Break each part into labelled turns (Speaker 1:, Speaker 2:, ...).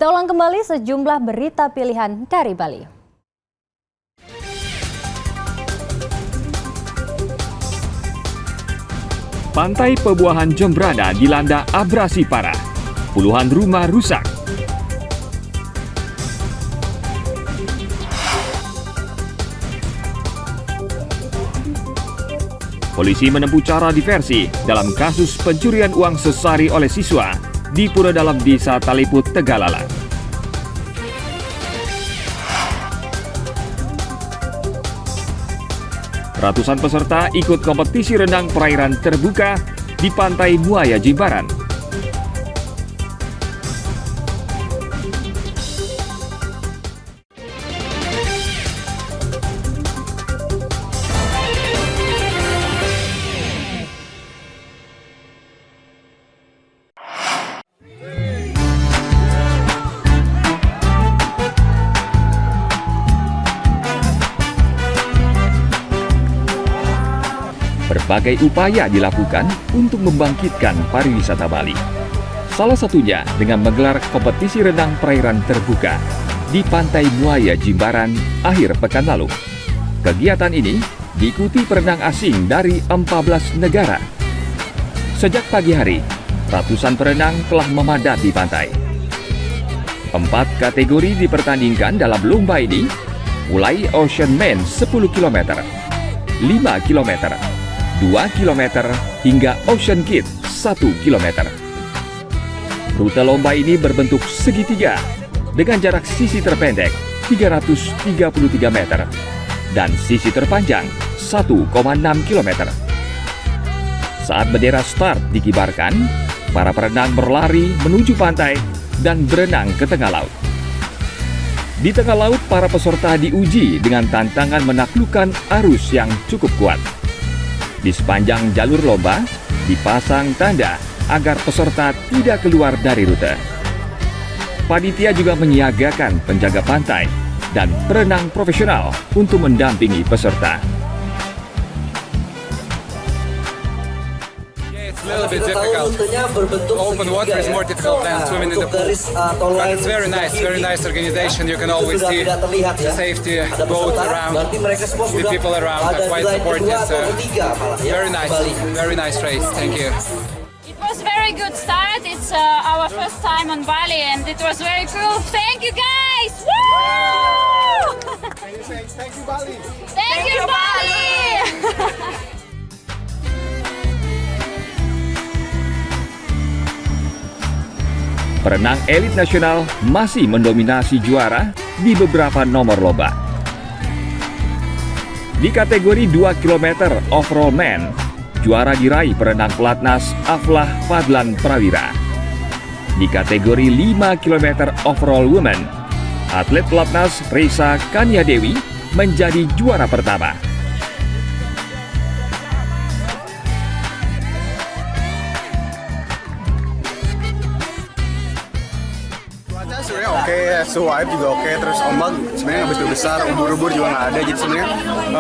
Speaker 1: Kita ulang kembali sejumlah berita pilihan dari Bali.
Speaker 2: Pantai Pebuahan Jembrana dilanda abrasi parah. Puluhan rumah rusak. Polisi menempuh cara diversi dalam kasus pencurian uang sesari oleh siswa di Pura Dalam Desa Taliput, Tegalalang. Ratusan peserta ikut kompetisi renang perairan terbuka di Pantai Muaya Jimbaran. Berbagai upaya dilakukan untuk membangkitkan pariwisata Bali. Salah satunya dengan menggelar kompetisi renang perairan terbuka di Pantai Muaya Jimbaran akhir pekan lalu. Kegiatan ini diikuti perenang asing dari 14 negara. Sejak pagi hari, ratusan perenang telah memadati pantai. 4 kategori dipertandingkan dalam lomba ini, mulai Ocean Man 10 km, 5 km, 2 km hingga Ocean Kid 1 km. Rute lomba ini berbentuk segitiga dengan jarak sisi terpendek 333 meter dan sisi terpanjang 1,6 km. Saat bendera start dikibarkan, para perenang berlari menuju pantai dan berenang ke tengah laut. Di tengah laut, para peserta diuji dengan tantangan menaklukkan arus yang cukup kuat. Di sepanjang jalur lomba, dipasang tanda agar peserta tidak keluar dari rute. Panitia juga menyiagakan penjaga pantai dan perenang profesional untuk mendampingi peserta.
Speaker 3: It's a little bit difficult. Open water is more difficult than swimming in the pool. But it's very nice organization. You can always see the safety boat around, the people around are quite supportive. So very nice race. Thank you.
Speaker 4: It was very good start. It's our first time on Bali and it was very cool. Thank you guys! Woo!
Speaker 3: Thank you, Bali.
Speaker 4: Thank you, Bali!
Speaker 2: Perenang elit nasional masih mendominasi juara di beberapa nomor lomba. Di kategori 2 km overall man, juara diraih perenang pelatnas Aflah Fadlan Prawira. Di kategori 5 km overall woman, atlet pelatnas Reza Kania Dewi menjadi juara pertama.
Speaker 5: Sebenarnya oke, suhu air juga oke, terus ombak sebenarnya nggak begitu besar, ubur-ubur juga nggak ada, jadi sebenarnya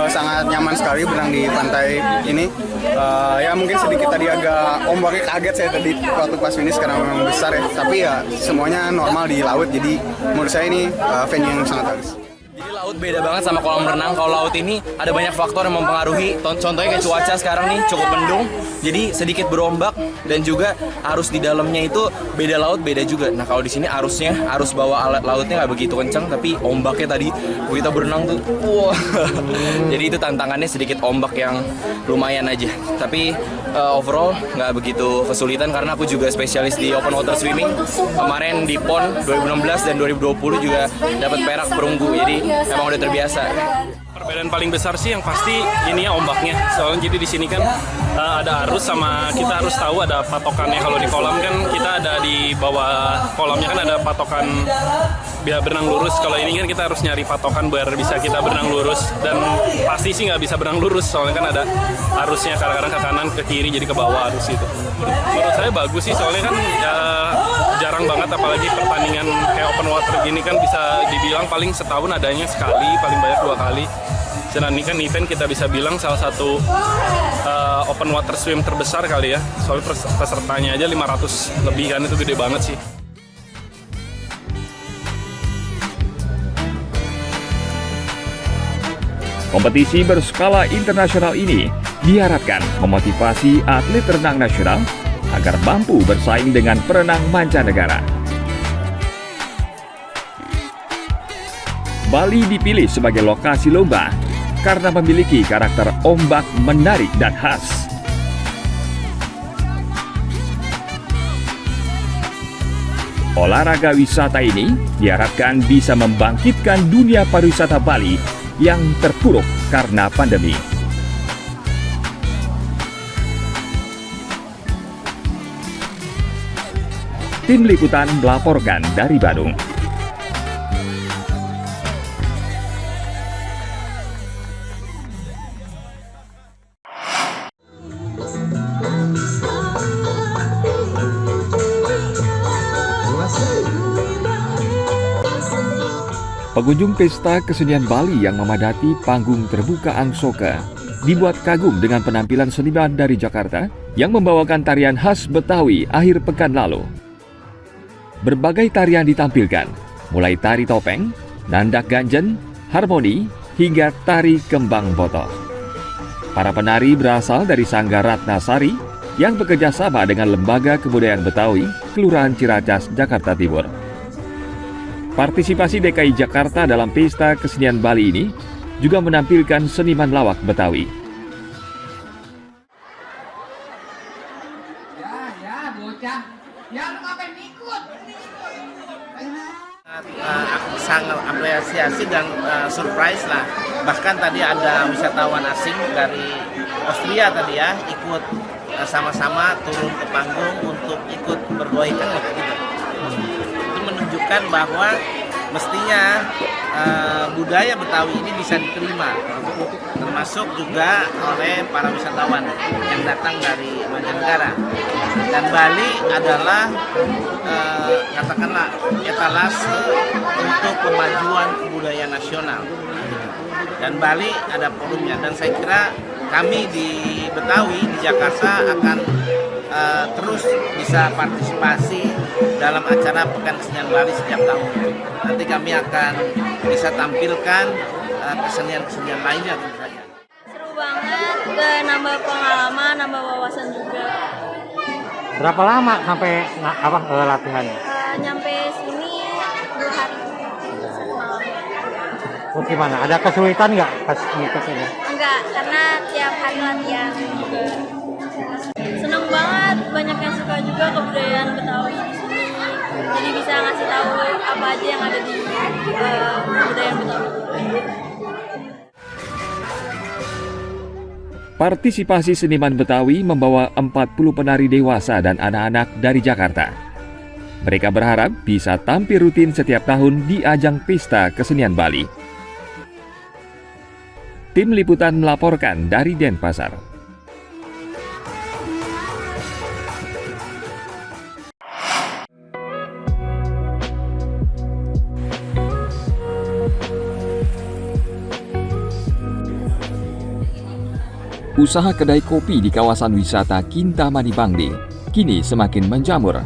Speaker 5: sangat nyaman sekali berenang di pantai ini. Ya mungkin sedikit tadi agak ombaknya kaget saya tadi waktu pas finish karena memang besar ya, tapi ya semuanya normal di laut, jadi menurut saya ini venue yang sangat bagus.
Speaker 6: Jadi laut beda banget sama kolam renang. Kalau laut ini ada banyak faktor yang mempengaruhi. Contohnya kayak cuaca sekarang nih cukup mendung, jadi sedikit berombak dan juga arus di dalamnya itu beda laut beda juga. Nah kalau di sini arus bawa alat lautnya nggak begitu kencang, tapi ombaknya tadi kita berenang tuh, wow. Jadi itu tantangannya sedikit ombak yang lumayan aja. Tapi overall nggak begitu kesulitan karena aku juga spesialis di open water swimming. Kemarin di PON 2016 dan 2020 juga dapat perak perunggu. Jadi emang udah terbiasa.
Speaker 7: Perbedaan paling besar sih yang pasti ini ya ombaknya. Soalnya jadi di sini kan ada arus sama kita harus tahu ada patokannya. Kalau di kolam kan kita ada di bawah kolamnya kan ada patokan biar berenang lurus. Kalau ini kan kita harus nyari patokan biar bisa kita berenang lurus. Dan pasti sih nggak bisa berenang lurus soalnya kan ada arusnya kadang-kadang ke kanan ke kiri jadi ke bawah arus itu. Menurut saya bagus sih soalnya kan jarang banget apalagi pertandingan kayak open water gini kan bisa dibilang paling setahun adanya sekali, paling banyak 2 kali. Dan ini kan event kita bisa bilang salah satu open water swim terbesar kali ya. Soalnya pesertanya aja 500 lebih kan, itu gede banget sih.
Speaker 2: Kompetisi berskala internasional ini diharapkan memotivasi atlet renang nasional agar mampu bersaing dengan perenang mancanegara. Bali dipilih sebagai lokasi lomba karena memiliki karakter ombak menarik dan khas. Olahraga wisata ini diharapkan bisa membangkitkan dunia pariwisata Bali yang terpuruk karena pandemi. Tim Liputan melaporkan dari Bandung. Pengunjung pesta kesenian Bali yang memadati panggung terbuka Angsoka dibuat kagum dengan penampilan seniman dari Jakarta yang membawakan tarian khas Betawi akhir pekan lalu. Berbagai tarian ditampilkan, mulai tari topeng, nandak ganjen, harmoni, hingga tari kembang botok. Para penari berasal dari Sanggar Ratnasari yang bekerja sama dengan Lembaga Kebudayaan Betawi, Kelurahan Ciracas, Jakarta Timur. Partisipasi DKI Jakarta dalam pesta kesenian Bali ini juga menampilkan seniman lawak Betawi.
Speaker 8: Sangat apresiasi dan surprise lah. Bahkan tadi ada wisatawan asing dari Austria tadi ya ikut sama-sama turun ke panggung untuk ikut bergoyang gitu. Itu menunjukkan bahwa mestinya budaya Betawi ini bisa diterima, termasuk juga oleh para wisatawan yang datang dari mancanegara. Dan Bali adalah katakanlah etalase untuk kemajuan budaya nasional. Dan Bali ada forumnya, dan saya kira kami di Betawi di Jakarta akan terus bisa partisipasi dalam acara Pekan Kesenian Bali setiap tahun. Nanti kami akan bisa tampilkan kesenian-kesenian lainnya tentu saja.
Speaker 9: Seru banget, nambah pengalaman, nambah wawasan juga.
Speaker 10: Berapa lama sampai latihannya?
Speaker 9: Nyampe sini 2 hari.
Speaker 10: Oh, gimana? Ada kesulitan nggak pas ngikut ini?
Speaker 9: Enggak, karena tiap hari latihan juga. Seneng banget, banyak yang suka juga kebudayaan Betawi di sini. Jadi bisa ngasih tahu apa aja yang ada di kebudayaan Betawi.
Speaker 2: Partisipasi seniman Betawi membawa 40 penari dewasa dan anak-anak dari Jakarta. Mereka berharap bisa tampil rutin setiap tahun di ajang pesta kesenian Bali. Tim Liputan melaporkan dari Denpasar. Usaha kedai kopi di kawasan wisata Kintamani Bangli kini semakin menjamur.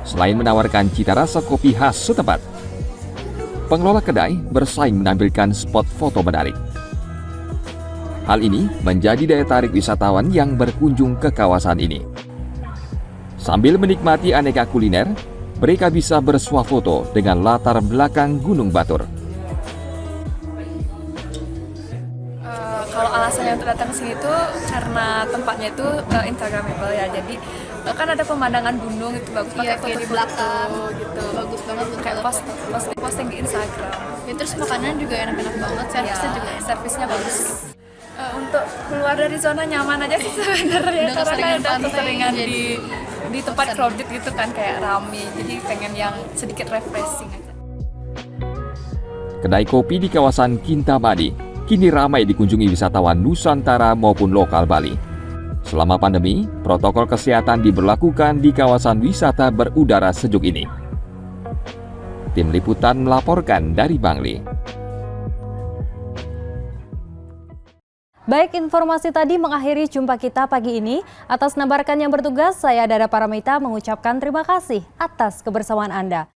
Speaker 2: Selain menawarkan cita rasa kopi khas setempat, pengelola kedai bersaing menampilkan spot foto menarik. Hal ini menjadi daya tarik wisatawan yang berkunjung ke kawasan ini. Sambil menikmati aneka kuliner, mereka bisa bersuah foto dengan latar belakang Gunung Batur.
Speaker 11: Kalau alasannya untuk datang ke sini tuh karena tempatnya itu instagramable ya, jadi kan ada pemandangan gunung itu bagus, pakai foto di belakang gitu, bagus banget untuk kayak posting di Instagram. Ya, terus makanan juga enak-enak banget, servisnya juga servisnya bagus. Untuk keluar dari zona nyaman aja sih sebenarnya, karena udah keseringan di tempat crowded gitu kan, kayak rame, jadi pengen yang sedikit refreshing aja.
Speaker 2: Kedai kopi di kawasan Kintamani kini ramai dikunjungi wisatawan Nusantara maupun lokal Bali. Selama pandemi, protokol kesehatan diberlakukan di kawasan wisata berudara sejuk ini. Tim Liputan melaporkan dari Bangli.
Speaker 1: Baik, informasi tadi mengakhiri jumpa kita pagi ini. Atas nama rekan yang bertugas, saya Dada Paramita mengucapkan terima kasih atas kebersamaan Anda.